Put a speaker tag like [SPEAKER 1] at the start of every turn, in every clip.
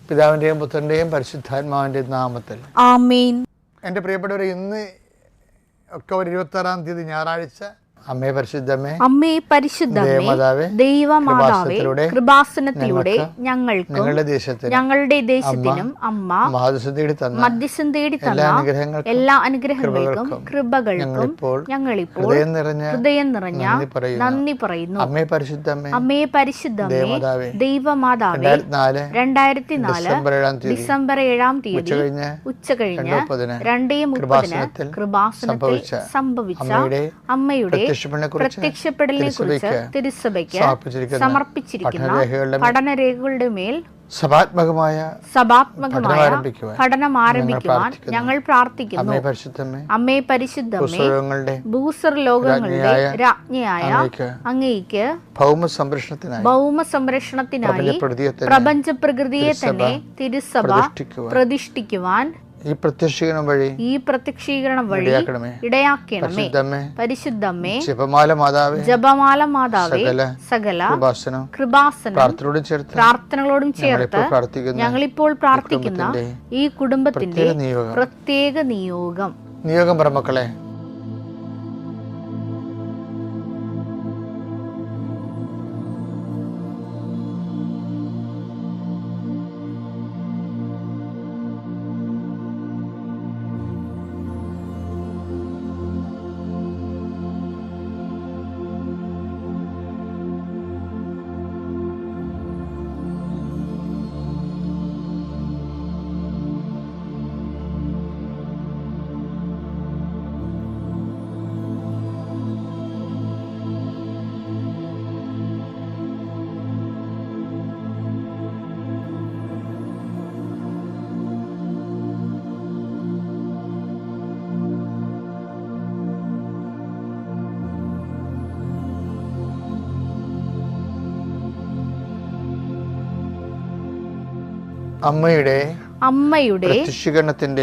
[SPEAKER 1] പിതാവിൻ്റെയും പുത്രൻ്റെയും പരിശുദ്ധാത്മാവിൻ്റെയും നാമത്തിൽ
[SPEAKER 2] ആമേൻ.
[SPEAKER 1] എൻ്റെ പ്രിയപ്പെട്ടവരെ, ഇന്ന് ഒക്ടോബർ 26 ഞായറാഴ്ച, അമ്മേ പരിശുദ്ധമേ,
[SPEAKER 2] അമ്മേ പരിശുദ്ധമേ, ദൈവമാതാവേ, കൃപാസനത്തിലൂടെ ഞങ്ങൾക്കും ഞങ്ങളുടെ ദേശത്തിനും അമ്മ മധ്യസ്ഥം തേടി തന്ന എല്ലാ അനുഗ്രഹങ്ങൾക്കും കൃപകൾക്കും ഞങ്ങളിപ്പോൾ ഹൃദയം നിറഞ്ഞ നന്ദി പറയുന്നു.
[SPEAKER 1] അമ്മേ പരിശുദ്ധമേ,
[SPEAKER 2] അമ്മേ പരിശുദ്ധമേ, ദൈവമാതാവേ, 2004 ഡിസംബർ 7 ഉച്ചകഴിഞ്ഞ് 2:30 കൃപാസനത്തിൽ സംഭവിച്ച അമ്മയുടെ പ്രത്യക്ഷപ്പെടലിനെ കുറിച്ച് തിരുസഭയ്ക്ക് സമർപ്പിച്ചിരിക്കുന്ന പഠനരേഖകളുടെ മേൽ സഭാത്മകമായ പഠനം ആരംഭിക്കുവാൻ ഞങ്ങൾ പ്രാർത്ഥിക്കുന്നു. അമ്മേ പരിശുദ്ധമേ, ഭൂസ്വർ ലോകങ്ങളുടെ രാജ്ഞിയായ അങ്ങേയ്ക്ക് ഭൗമ സംരക്ഷണത്തിനായി പ്രപഞ്ച പ്രകൃതിയെ തന്നെ തിരുസഭ പ്രതിഷ്ഠിക്കുവാൻ ഈ പ്രത്യക്ഷീകരണം വഴി ഇടയാക്കണമേ. പരിശുദ്ധമേ, ജപമാല മാതാവേ, സകല കൃപാസനം പ്രാർത്ഥനകളോടും ചേർത്ത് ഞങ്ങളിപ്പോൾ പ്രാർത്ഥിക്കുന്ന ഈ കുടുംബത്തിന്റെ പ്രത്യേക നിയോഗം
[SPEAKER 1] പറമക്കളെ, അമ്മയുടെ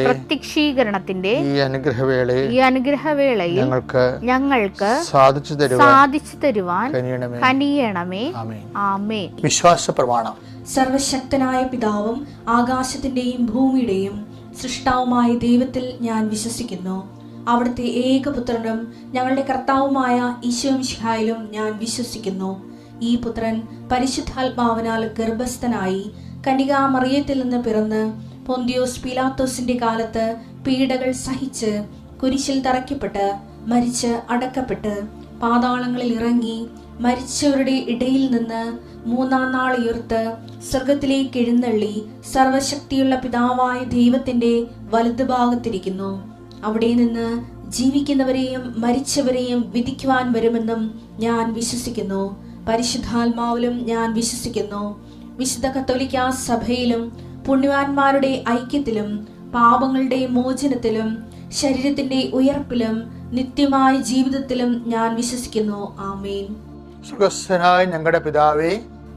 [SPEAKER 1] പ്രത്യക്ഷീകരണത്തിന്റെ ഈ അനുഗ്രഹവേളയിൽ ഞങ്ങൾക്ക് സാധിച്ചു തരുവാൻ കനിയണമേ. ആമേൻ. വിശ്വാസ പ്രമാണം.
[SPEAKER 3] സർവശക്തനായ പിതാവും ആകാശത്തിന്റെയും ഭൂമിയുടെയും സൃഷ്ടാവുമായ ദൈവത്തിൽ ഞാൻ വിശ്വസിക്കുന്നു. അവിടുത്തെ ഏകപുത്രനും ഞങ്ങളുടെ കർത്താവുമായ ഈശോമിശിഹായിലും ഞാൻ വിശ്വസിക്കുന്നു. ഈ പുത്രൻ പരിശുദ്ധാത്മാവിനാൽ ഗർഭസ്ഥനായി കന്യകാമറിയത്തിൽ നിന്ന് പിറന്ന് പൊന്തിയോസ് പീലാത്തോസിന്റെ കാലത്ത് പീഡകൾ സഹിച്ച് കുരിശിൽ തറയ്ക്കപ്പെട്ട് മരിച്ച് അടക്കപ്പെട്ട് പാതാളങ്ങളിൽ ഇറങ്ങി മരിച്ചവരുടെ ഇടയിൽ നിന്ന് 3-ാം നാൾ ഉയർത്ത് സ്വർഗത്തിലേക്ക് എഴുന്നള്ളി സർവശക്തിയുള്ള പിതാവായ ദൈവത്തിന്റെ വലതുഭാഗത്തിരിക്കുന്നു. അവിടെ നിന്ന് ജീവിക്കുന്നവരെയും മരിച്ചവരെയും വിധിക്കുവാൻ വരുമെന്നും ഞാൻ വിശ്വസിക്കുന്നു. പരിശുദ്ധാത്മാവിലും ഞാൻ വിശ്വസിക്കുന്നു. വിശുദ്ധ കത്തോലിക്കാ സഭയിലും പുണ്യവാന്മാരുടെ ഐക്യത്തിലും പാപങ്ങളുടെ മോചനത്തിലും ശരീരത്തിന്റെ ഉയർപ്പിലും നിത്യമായ ജീവിതത്തിലും ഞാൻ വിശ്വസിക്കുന്നു. ആമേൻ.
[SPEAKER 1] സ്വർഗ്ഗസ്ഥനായ ഞങ്ങളുടെ പിതാവേ,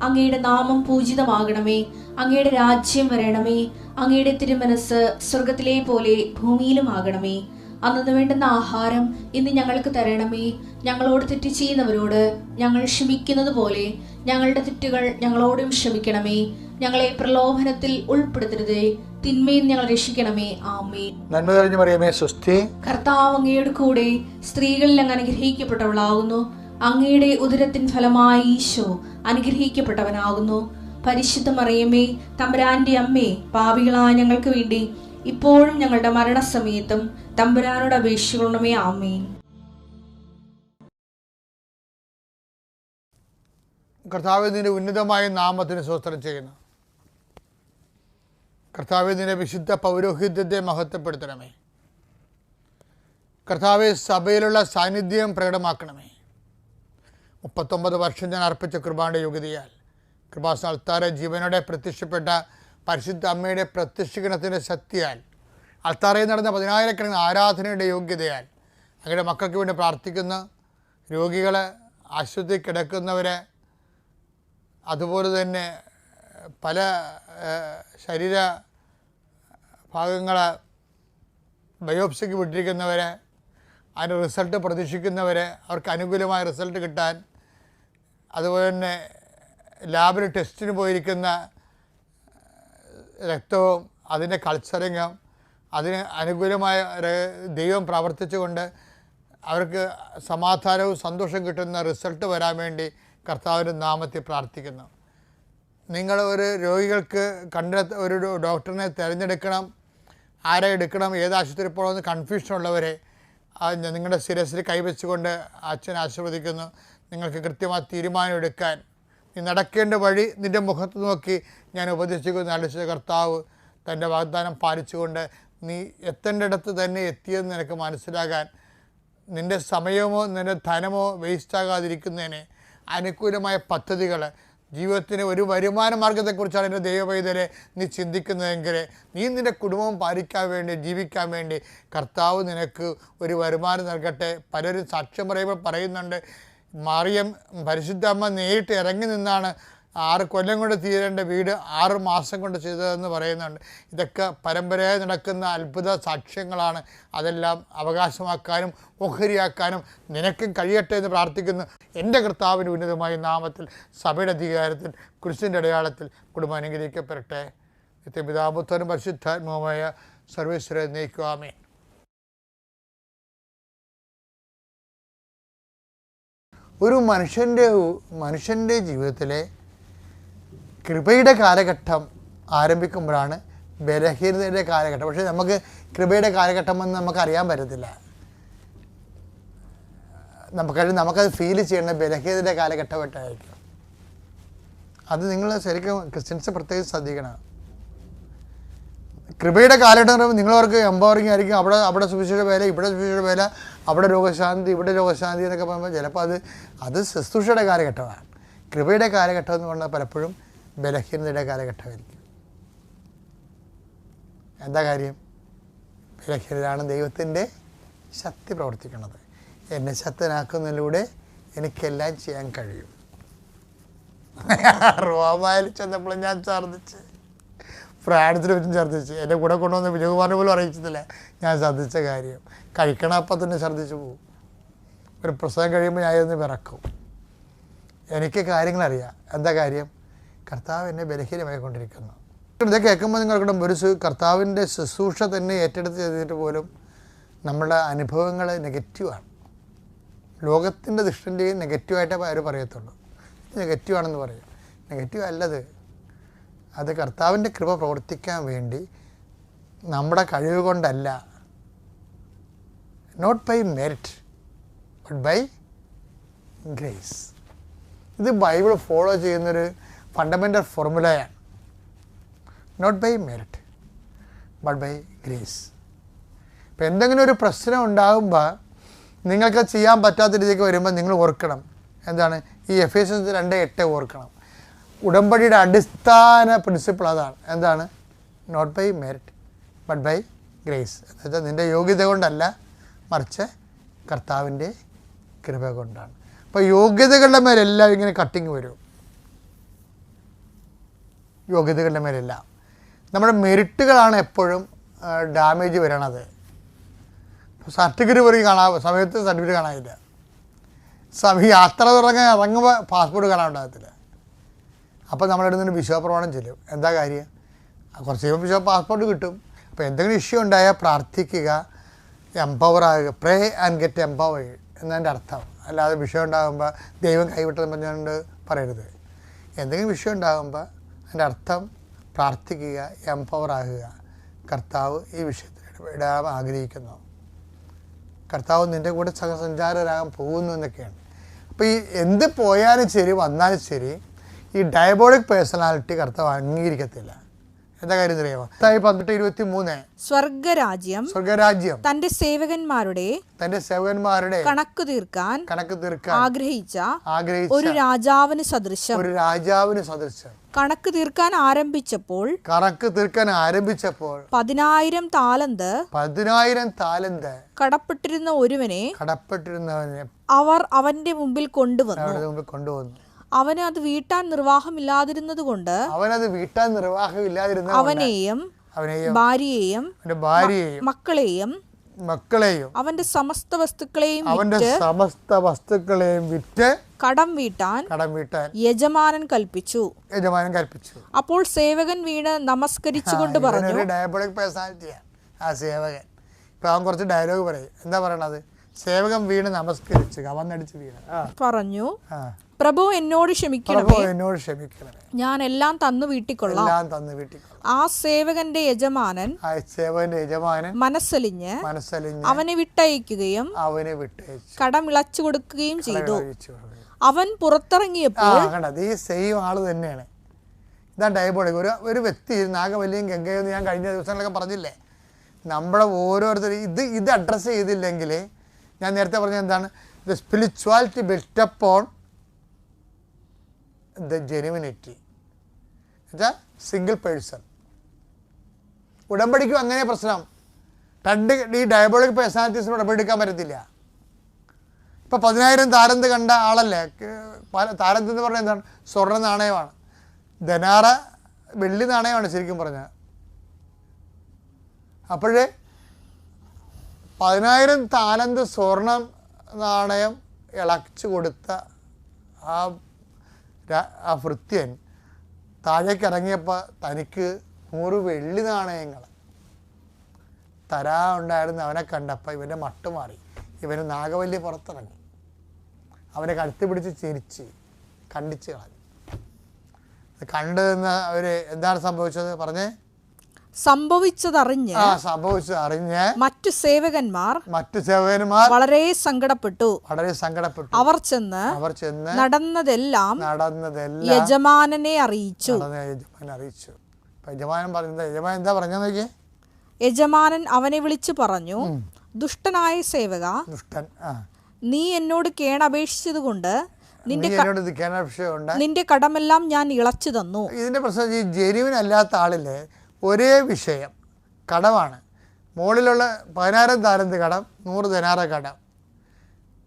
[SPEAKER 3] അങ്ങയുടെ നാമം പൂജിതമാകണമേ. അങ്ങയുടെ രാജ്യം വരണമേ. അങ്ങയുടെ തിരുമനസ് സ്വർഗത്തിലെ പോലെ ഭൂമിയിലും ആകണമേ. അന്നു വേണ്ടുന്ന ആഹാരം ഇന്ന് ഞങ്ങൾക്ക് തരണമേ. ഞങ്ങളോട് തെറ്റ് ചെയ്യുന്നവരോട് ഞങ്ങൾ ക്ഷമിക്കുന്നത് പോലെ ഞങ്ങളുടെ തെറ്റുകൾ ഞങ്ങളോടും ക്ഷമിക്കണമേ. ഞങ്ങളെ പ്രലോഭനത്തിൽ ഉൾപ്പെടുത്തരുതേ, തിന്മയിൽ ഞങ്ങൾ രക്ഷിക്കണമേ. ആമേൻ.
[SPEAKER 1] നന്മ നിറഞ്ഞ മറിയമേ, സ്വസ്തി.
[SPEAKER 3] കർത്താവ് അങ്ങയുടെ കൂടെ സ്ത്രീകളിൽ അങ്ങ് അനുഗ്രഹിക്കപ്പെട്ടവളാകുന്നു. അങ്ങയുടെ ഉദരത്തിൻ ഫലമായി ഈശോ അനുഗ്രഹിക്കപ്പെട്ടവനാകുന്നു. പരിശുദ്ധ മറിയമേ, തമ്പുരാന്റെ അമ്മേ, പാപികളായ ഞങ്ങൾക്ക് വേണ്ടി ഇപ്പോഴും ഞങ്ങളുടെ മരണസമയത്തും തമ്പുരാനോട് അപേക്ഷിക്കണമേ. ആമേൻ.
[SPEAKER 1] കർത്താവേ, നിന്റെ ഉന്നതമായ നാമത്തിന് സ്തോത്രം ചെയ്യുന്നു. കർത്താവേ, നിന്റെ വിശുദ്ധ പൗരോഹിത്യത്തെ മഹത്വപ്പെടുത്തണമേ. കർത്താവേ, സഭയിലുള്ള സാന്നിധ്യം പ്രകടമാക്കണമേ. 39 വർഷം ഞാൻ അർപ്പിച്ച കൃപാന്റെ യോഗ്യതയാൽ കൃപാസന അൾത്താരെ ജീവനോടെ പ്രത്യക്ഷപ്പെട്ട പരിശുദ്ധ അമ്മയുടെ പ്രത്യക്ഷീകരണത്തിൻ്റെ ശക്തിയാൽ അൾത്താറയിൽ നടന്ന 10,000-കണക്കിന് ആരാധനയുടെ യോഗ്യതയാൽ അങ്ങയുടെ മക്കൾക്ക് വേണ്ടി പ്രാർത്ഥിക്കുന്ന രോഗികളെ, ആശുപത്രി കിടക്കുന്നവരെ, അതുപോലെ തന്നെ പല ശരീര ഭാഗങ്ങൾ ബയോപ്സിക്ക് വിട്ടിരിക്കുന്നവരെ, അതിൻ്റെ റിസൾട്ട് പ്രതീക്ഷിക്കുന്നവരെ, അവർക്ക് അനുകൂലമായ റിസൾട്ട് കിട്ടാൻ, അതുപോലെ തന്നെ ലാബിൽ ടെസ്റ്റിന് പോയിരിക്കുന്ന രക്തവും അതിൻ്റെ കൾച്ചറിങ്ങും അതിന് അനുകൂലമായ ദൈവം പ്രവർത്തിച്ചുകൊണ്ട് അവർക്ക് സമാധാനവും സന്തോഷം കിട്ടുന്ന റിസൾട്ട് വരാൻ വേണ്ടി കർത്താവിൻ്റെ നാമത്തിൽ പ്രാർത്ഥിക്കുന്നു. നിങ്ങൾ ഒരു രോഗികൾക്ക് ഒരു ഡോക്ടറിനെ തിരഞ്ഞെടുക്കണം, ആരെ എടുക്കണം, ഏത് ആശുപത്രി പോകണമെന്ന് കൺഫ്യൂഷനുള്ളവരെ നിങ്ങളുടെ ശിരസിൽ കൈവച്ചുകൊണ്ട് അച്ഛൻ ആശീർവദിക്കുന്നു. നിങ്ങൾക്ക് കൃത്യമായ തീരുമാനം എടുക്കാൻ, നീ നടക്കേണ്ട വഴി നിൻ്റെ മുഖത്ത് നോക്കി ഞാൻ ഉപദേശിക്കുന്നു. അലക്ഷ്യ കർത്താവ് തൻ്റെ വാഗ്ദാനം പാലിച്ചുകൊണ്ട് നീ എത്തേണ്ടിടത്ത് തന്നെ എത്തിയെന്ന് നിനക്ക് മനസ്സിലാകാൻ, നിൻ്റെ സമയമോ നിൻ്റെ ധനമോ വേസ്റ്റാകാതിരിക്കുന്നതിന് അനുകൂലമായ പദ്ധതികൾ, ജീവിതത്തിന് ഒരു വരുമാന മാർഗത്തെക്കുറിച്ചാണ് എൻ്റെ ദൈവവൈദ്യരെ നീ ചിന്തിക്കുന്നതെങ്കിൽ നീ നിൻ്റെ കുടുംബം പാലിക്കാൻ വേണ്ടി ജീവിക്കാൻ വേണ്ടി കർത്താവ് നിനക്ക് ഒരു വരുമാനം നൽകട്ടെ. പലരും സാക്ഷ്യം പറയുമ്പോൾ പറയുന്നുണ്ട്, മറിയം പരിശുദ്ധ അമ്മ നേരിട്ട് ഇറങ്ങി നിന്നാണ് 6 കൊല്ലം കൊണ്ട് തീരേണ്ട വീട് 6 മാസം കൊണ്ട് ചെയ്തതെന്ന് പറയുന്നുണ്ട്. ഇതൊക്കെ പരമ്പരയായി നടക്കുന്ന അത്ഭുത സാക്ഷ്യങ്ങളാണ്. അതെല്ലാം അവകാശമാക്കാനും ഓഹരിയാക്കാനും നിനക്കും കഴിയട്ടെ എന്ന് പ്രാർത്ഥിക്കുന്നു. എൻ്റെ കർത്താവിൻ്റെ ഉന്നതമായ നാമത്തിൽ സഭയുടെ അധികാരത്തിൽ കുരിശിൻ്റെ അടയാളത്തിൽ കുടുംബം അനുഗ്രഹിക്കപ്പെടട്ടെ. നിത്യപിതാപുത്രനും പരിശുദ്ധാത്മാവുമായ സർവേശ്വരനെ നയിക്കുവാമേ. ഒരു മനുഷ്യൻ്റെ ജീവിതത്തിലെ കൃപയുടെ കാലഘട്ടം ആരംഭിക്കുമ്പോഴാണ് ബലഹീനതയുടെ കാലഘട്ടം. പക്ഷേ നമുക്ക് കൃപയുടെ കാലഘട്ടമെന്ന് നമുക്കറിയാൻ പറ്റത്തില്ല. നമുക്കത് ഫീൽ ചെയ്യുന്ന ബലഹീനതയുടെ കാലഘട്ടമായിട്ടായിരിക്കും. അത് നിങ്ങൾ ശരിക്കും ക്രിസ്ത്യൻസ് പ്രത്യേകിച്ച് ശ്രദ്ധിക്കണം. കൃപയുടെ കാലഘട്ടം പറയുമ്പോൾ നിങ്ങളവർക്ക് എംപവറിങ് ആയിരിക്കും. അവിടെ സുവിശേഷ വേല, ഇവിടെ സുവിശേഷ വേല, അവിടെ രോഗശാന്തി, ഇവിടെ രോഗശാന്തി എന്നൊക്കെ പറയുമ്പോൾ ചിലപ്പോൾ അത് ശുശ്രൂഷയുടെ കാലഘട്ടമാണ്. കൃപയുടെ കാലഘട്ടം എന്ന് പറഞ്ഞാൽ പലപ്പോഴും ബലഹീനതയുടെ കാലഘട്ടമായിരിക്കും. എന്താ കാര്യം? ബലഹീനതയാണ് ദൈവത്തിൻ്റെ ശക്തി പ്രവർത്തിക്കുന്നത്. എന്നെ ശക്തനാക്കുന്നതിലൂടെ എനിക്കെല്ലാം ചെയ്യാൻ കഴിയും. റോമായിൽ ചെന്നപ്പോൾ ഞാൻ ഛർദ്ദിച്ച്, ഫ്രാൻസിനെ പറ്റും ഛർദ്ദിച്ച്, എൻ്റെ കൂടെ കൊണ്ടുവന്ന് വിജയകുമാറിനെ പോലും അറിയിച്ചിട്ടില്ല ഞാൻ ഛർദ്ദിച്ച കാര്യം. കഴിക്കണം അപ്പം തന്നെ ഛർദ്ദിച്ച് പോകും. ഒരു പ്രസവം കഴിയുമ്പോൾ ഞാൻ ഒന്ന് വിറക്കും. എനിക്ക് കാര്യങ്ങളറിയാം. എന്താ കാര്യം? കർത്താവ് എന്നെ ബലഹീനമായിക്കൊണ്ടിരിക്കുന്നു. ഇത് കേൾക്കുമ്പോൾ നിങ്ങൾക്കിടെ ഒരു കർത്താവിൻ്റെ ശുശ്രൂഷ തന്നെ ഏറ്റെടുത്ത് ചെയ്തിട്ട് പോലും നമ്മുടെ അനുഭവങ്ങൾ നെഗറ്റീവാണ്. ലോകത്തിൻ്റെ ദൃഷ്ടിൻ്റെ നെഗറ്റീവായിട്ടേ അവർ പറയത്തുള്ളൂ. നെഗറ്റീവാണെന്ന് പറയും. നെഗറ്റീവ് അല്ലത്. അത് കർത്താവിൻ്റെ കൃപ പ്രവർത്തിക്കാൻ വേണ്ടി നമ്മുടെ കഴിവ് കൊണ്ടല്ല, not by merit but by grace. ഇത് ബൈബിൾ ഫോളോ ചെയ്യുന്നൊരു ഫണ്ടമെൻ്റൽ ഫോർമുലയാണ്. Not by merit but by grace. ഇപ്പം എന്തെങ്കിലും ഒരു പ്രശ്നം ഉണ്ടാകുമ്പോൾ നിങ്ങൾക്ക് ചെയ്യാൻ പറ്റാത്ത രീതിക്ക് വരുമ്പോൾ നിങ്ങൾ ഓർക്കണം. എന്താണ്? ഈ എഫേസ്യൻസ് 2:8 ഓർക്കണം. ഉടമ്പടിയുടെ അടിസ്ഥാന പ്രിൻസിപ്പിൾ അതാണ്. എന്താണ്? Not by merit but by grace. എന്നുവെച്ചാൽ നിൻ്റെ യോഗ്യത കൊണ്ടല്ല, മറിച്ച് കർത്താവിൻ്റെ കൃപ കൊണ്ടാണ്. അപ്പോൾ യോഗ്യതകളുടെ മേലെല്ലാം ഇങ്ങനെ കട്ടിങ് വരും. യോഗ്യതകളുടെ മേലെല്ലാം നമ്മുടെ മെറിറ്റുകളാണ് എപ്പോഴും ഡാമേജ് വരണത്. സർട്ടിഫിക്കറ്റ് പോലും സമയത്ത് സർട്ടിഫിക്കറ്റ് കാണാനില്ല. യാത്ര ഇറങ്ങുമ്പോൾ പാസ്പോർട്ട് കാണാനുണ്ടാകത്തില്ല. അപ്പോൾ നമ്മുടെ നിന്ന് വിശ്വാസപ്രമാണം ചെല്ലും. എന്താ കാര്യം? കുറച്ച് കഴിയുമ്പോൾ പാസ്പോർട്ട് കിട്ടും. അപ്പോൾ എന്തെങ്കിലും ഇഷ്യൂ ഉണ്ടായാൽ പ്രാർത്ഥിക്കുക, എംപവർ ആകുക, പ്രേ ആൻഡ് ഗെറ്റ് എംപവേർഡ് എന്നതിൻ്റെ അർത്ഥം. അല്ലാതെ വിഷയം ഉണ്ടാകുമ്പോൾ ദൈവം കൈവിട്ടെന്ന് പറഞ്ഞുകൊണ്ട് പറയരുത്. എന്തെങ്കിലും വിഷയം ഉണ്ടാകുമ്പോൾ അതിൻ്റെ അർത്ഥം പ്രാർത്ഥിക്കുക, എംപവർ ആകുക. കർത്താവ് ഈ വിഷയത്തിൽ ഇടാൻ ആഗ്രഹിക്കുന്നു. കർത്താവ് നിൻ്റെ കൂടെ സഹസഞ്ചാരരാകാൻ പോകുന്നു എന്നൊക്കെയാണ്. അപ്പോൾ ഈ എന്ത് പോയാലും ശരി വന്നാലും ശരി ഈ ഡയബോളിക് പേഴ്സണാലിറ്റി കർത്താവ് അംഗീകരിക്കത്തില്ല. എന്താ കാര്യം അറിയാമോ? 18:23
[SPEAKER 2] സ്വർഗരാജ്യം തന്റെ സേവകന്മാരുടെ കണക്ക് തീർക്കാൻ ആഗ്രഹിച്ച ഒരു രാജാവിന് സദൃശം. കണക്ക് തീർക്കാൻ ആരംഭിച്ചപ്പോൾ 10,000 താലന്ത് കടപ്പെട്ടിരുന്ന ഒരുവനെ അവർ അവന്റെ മുമ്പിൽ കൊണ്ടുവന്നു. അവന് അത് വീട്ടാൻ നിർവാഹമില്ലാതിരുന്നത് കൊണ്ട് അവനെയും ഭാര്യയെയും മക്കളെയും
[SPEAKER 1] മക്കളെയും
[SPEAKER 2] അവന്റെ സമസ്ത വസ്തുക്കളെയും
[SPEAKER 1] വിറ്റ്
[SPEAKER 2] കടം വീട്ടാൻ യജമാനൻ കൽപ്പിച്ചു. അപ്പോൾ സേവകൻ വീണ് നമസ്കരിച്ചുകൊണ്ട് പറഞ്ഞു.
[SPEAKER 1] ഡയബോളിക് പേഴ്സണാലിറ്റിയാണ് ആ സേവകൻ. ഇപ്പൊ അവൻ കുറച്ച് ഡയലോഗ് പറയും. എന്താ പറയണത്? സേവകൻ വീണ് നമസ്കരിച്ചു, കവന്നടിച്ച് വീണ്
[SPEAKER 2] പറഞ്ഞു, പ്രഭു എന്നോട് ക്ഷമിക്കണമേ, ഞാൻ എല്ലാം തന്നു വീട്ടിക്കൊള്ളാം. ആ സേവകന്റെ യജമാനൻ മനസ്സലിഞ്ഞ് അവനെ വിട്ടയക്കുകയും കടം ഇളച്ചു കൊടുക്കുകയും ചെയ്തു. അവൻ പുറത്തിറങ്ങിയപ്പോൾ
[SPEAKER 1] ഈ സെയിം ആള് തന്നെയാണ്. ഇതാ ഡയബോളിക്. ഒരു വ്യക്തി നാഗവല്ലിയും ഗംഗയും ഞാൻ കഴിഞ്ഞ ദിവസങ്ങളൊക്കെ പറഞ്ഞില്ലേ, നമ്മുടെ ഓരോരുത്തരും ഇത് അഡ്രസ്സ് ചെയ്തില്ലെങ്കിൽ, ഞാൻ നേരത്തെ പറഞ്ഞ എന്താണ്, the spirituality built up on the genuinity. എന്നുവെച്ചാൽ സിംഗിൾ പേഴ്സൺ. ഉടമ്പടിക്കും അങ്ങനെ പ്രശ്നം. ഈ ഡയബോളിക് പേഴ്സണാലിറ്റീസിന് ഉടമ്പടിക്കാൻ പറ്റത്തില്ല. ഇപ്പം 10,000 താരന്ത് കണ്ട ആളല്ലേ. താരന്ത് എന്ന് പറഞ്ഞാൽ എന്താണ്? സ്വർണ്ണ നാണയമാണ്. ധനാറ വെള്ളി നാണയമാണ് ശരിക്കും പറഞ്ഞാൽ. അപ്പോഴേ 10,000 താലന്ത് സ്വർണ്ണ നാണയം ഇളച്ചു കൊടുത്ത ആ ഭൃത്യൻ താഴേക്ക് ഇറങ്ങിയപ്പോൾ തനിക്ക് 100 വെള്ളി നാണയങ്ങൾ തരാനുണ്ടായിരുന്ന അവനെ കണ്ടപ്പോൾ ഇവൻ്റെ മട്ട് മാറി. ഇവന് നാഗവല്ലി പുറത്തിറങ്ങി, അവനെ കഴുത്തി പിടിച്ച് ചിരിച്ച് കണ്ടിച്ച് കളഞ്ഞു. കണ്ടു നിന്ന് അവർ എന്താണ് സംഭവിച്ചത് പറഞ്ഞേ?
[SPEAKER 2] സംഭവിച്ചതറിഞ്ഞ് മറ്റു സേവകന്മാർ വളരെ സങ്കടപ്പെട്ടു. അവർ ചെന്ന് നടന്നതെല്ലാം യജമാനനെ അറിയിച്ചു. യജമാനൻ അവനെ വിളിച്ചു പറഞ്ഞു, ദുഷ്ടനായ സേവക, നീ എന്നോട് കേണപേക്ഷിച്ചതുകൊണ്ട് നിന്റെ കടമെല്ലാം ഞാൻ ഇളച്ചു തന്നു.
[SPEAKER 1] ഇതിന്റെ പ്രശ്നം ഈ ജെനുവിൻ അല്ലാത്ത ആളില്ലേ, ഒരേ വിഷയം കടമാണ്. മുകളിലുള്ള 10,000 താലന്ത് കടം, 100 ധനാറ കടം.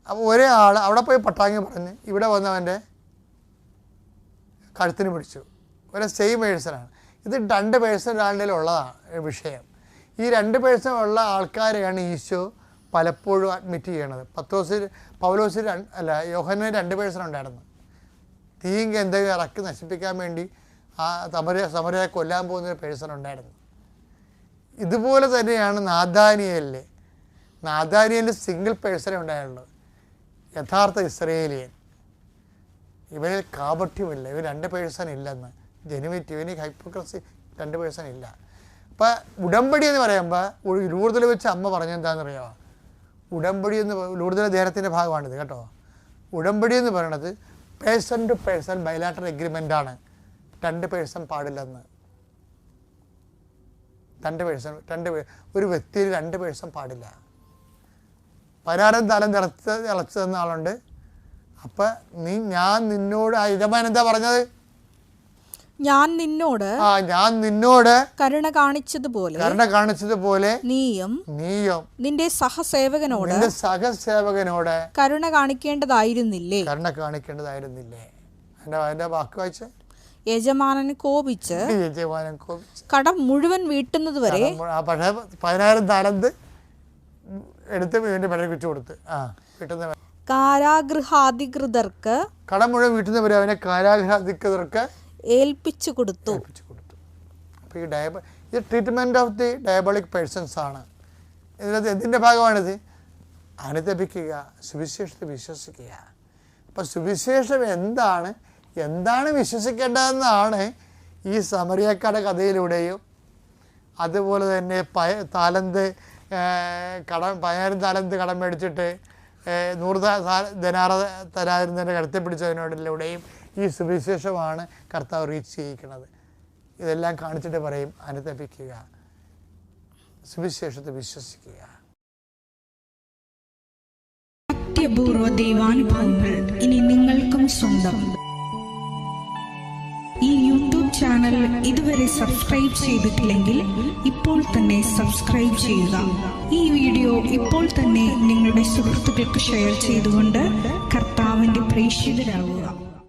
[SPEAKER 1] അപ്പോൾ ഒരേ ആൾ അവിടെ പോയി പട്ടാങ്ങി പറഞ്ഞ് ഇവിടെ വന്നവൻ്റെ കഴുത്തിന് പിടിച്ചു. ഒരേ സെയിം പേഴ്സണാണ്. ഇത് 2 പേഴ്സൺ ഒരാളുടെ ഉള്ളതാണ് വിഷയം. ഈ 2 പേഴ്സൺ ഉള്ള ആൾക്കാരെയാണ് ഈശോ പലപ്പോഴും അഡ്മിറ്റ് ചെയ്യണത്. പൗലോസിൽ യോഹന്നാൻ 2 പേഴ്സൺ ഉണ്ടായിരുന്നു. തീയും എന്തെങ്കിലും ഇറക്കി നശിപ്പിക്കാൻ വേണ്ടി ആ സമരയെ കൊല്ലാൻ പോകുന്നൊരു പേഴ്സൺ ഉണ്ടായിരുന്നു. ഇതുപോലെ തന്നെയാണ് നാഥാനിയലിൽ സിംഗിൾ പേഴ്സണേ ഉണ്ടായുള്ളൂ, യഥാർത്ഥ ഇസ്രയേലിയൻ. ഇവനിൽ കാപട്യമില്ല, ഇവർ 2 പേഴ്സൺ ഇല്ലെന്ന്. ജെനുവിറ്റി, ഇവന് ഹൈപ്പോക്രസി 2 പേഴ്സൺ ഇല്ല. അപ്പം ഉടമ്പടി എന്ന് പറയുമ്പോൾ ലൂർദിൽ വെച്ച് അമ്മ പറഞ്ഞെന്താണെന്നറിയാമോ? ഉടമ്പടി എന്ന് ലൂർദിലെ ധ്യാനത്തിൻ്റെ ഭാഗമാണിത് കേട്ടോ. ഉടമ്പടി എന്ന് പറയണത് പേഴ്സൺ ടു പേഴ്സൺ ബൈലാറ്ററൽ എഗ്രിമെൻ്റാണ്. 2 പേഴ്സൺ പാടില്ലെന്ന്. 2 പേഴ്സൺ ഒരു വ്യക്തിയിൽ 2 പേഴ്സൺ പാടില്ല. 10,000 താലം ഇളച്ചു തന്ന ആളുണ്ട്. അപ്പം ഞാൻ നിന്നോട് ആ യജമാനൻ എന്താ പറഞ്ഞത്?
[SPEAKER 2] ഞാൻ നിന്നോട് കരുണ കാണിച്ചതുപോലെ നീയും നിന്റെ സഹസേവകനോട് കരുണ കാണിക്കേണ്ടതായിരുന്നില്ലേ?
[SPEAKER 1] അതിന്റെ വാക്ക് വായിച്ച
[SPEAKER 2] യജമാനൻ കോപിച്ച് കടം മുഴുവൻ വീട്ടുന്നത് വരെ
[SPEAKER 1] 10,000 താലന്ത് എടുത്ത് ഇവന്റെ പഴയ കുച്ചു കൊടുത്ത്
[SPEAKER 2] കാരാഗൃഹാധികൃതർക്ക്
[SPEAKER 1] കടം മുഴുവൻ വീട്ടുന്നവരെ അവനെ കാരാഗൃഹാധികൃതർക്ക് ഏൽപ്പിച്ചു കൊടുത്തു. അപ്പോൾ ഈ treatment of the diabolic persons ആണ്. ഇതിനകത്ത് എന്തിൻ്റെ ഭാഗമാണിത്? അനുതപിക്കുക, സുവിശേഷത്തെ വിശ്വസിക്കുക. അപ്പോൾ സുവിശേഷം എന്താണ് വിശ്വസിക്കേണ്ടതെന്നാണ് ഈ സമറിയക്കാരുടെ കഥയിലൂടെയും അതുപോലെ തന്നെ 10,000 താലന്ത് കടം മേടിച്ചിട്ട് 100 ധനാറ തരാതിരുന്നതിൻ്റെ കടത്തി പിടിച്ചതിനോടിലൂടെയും ഈ സുവിശേഷമാണ് കർത്താവ് റീച്ച് ചെയ്യിക്കുന്നത്. ഇതെല്ലാം കാണിച്ചിട്ട് പറയും അനുതപിക്കുക, സുവിശേഷത്തെ വിശ്വസിക്കുക.
[SPEAKER 2] അത്യപൂർവ ദൈവാനുഭവങ്ങൾ ഇനി നിങ്ങൾക്കും സ്വന്തം. ഈ യൂട്യൂബ് ചാനൽ ഇതുവരെ സബ്സ്ക്രൈബ് ചെയ്തിട്ടില്ലെങ്കിൽ ഇപ്പോൾ തന്നെ സബ്സ്ക്രൈബ് ചെയ്യുക. ഈ വീഡിയോ ഇപ്പോൾ തന്നെ നിങ്ങളുടെ സുഹൃത്തുക്കൾക്ക് ഷെയർ ചെയ്തുകൊണ്ട് കർത്താവിൻ്റെ പ്രേക്ഷിതരാകുക.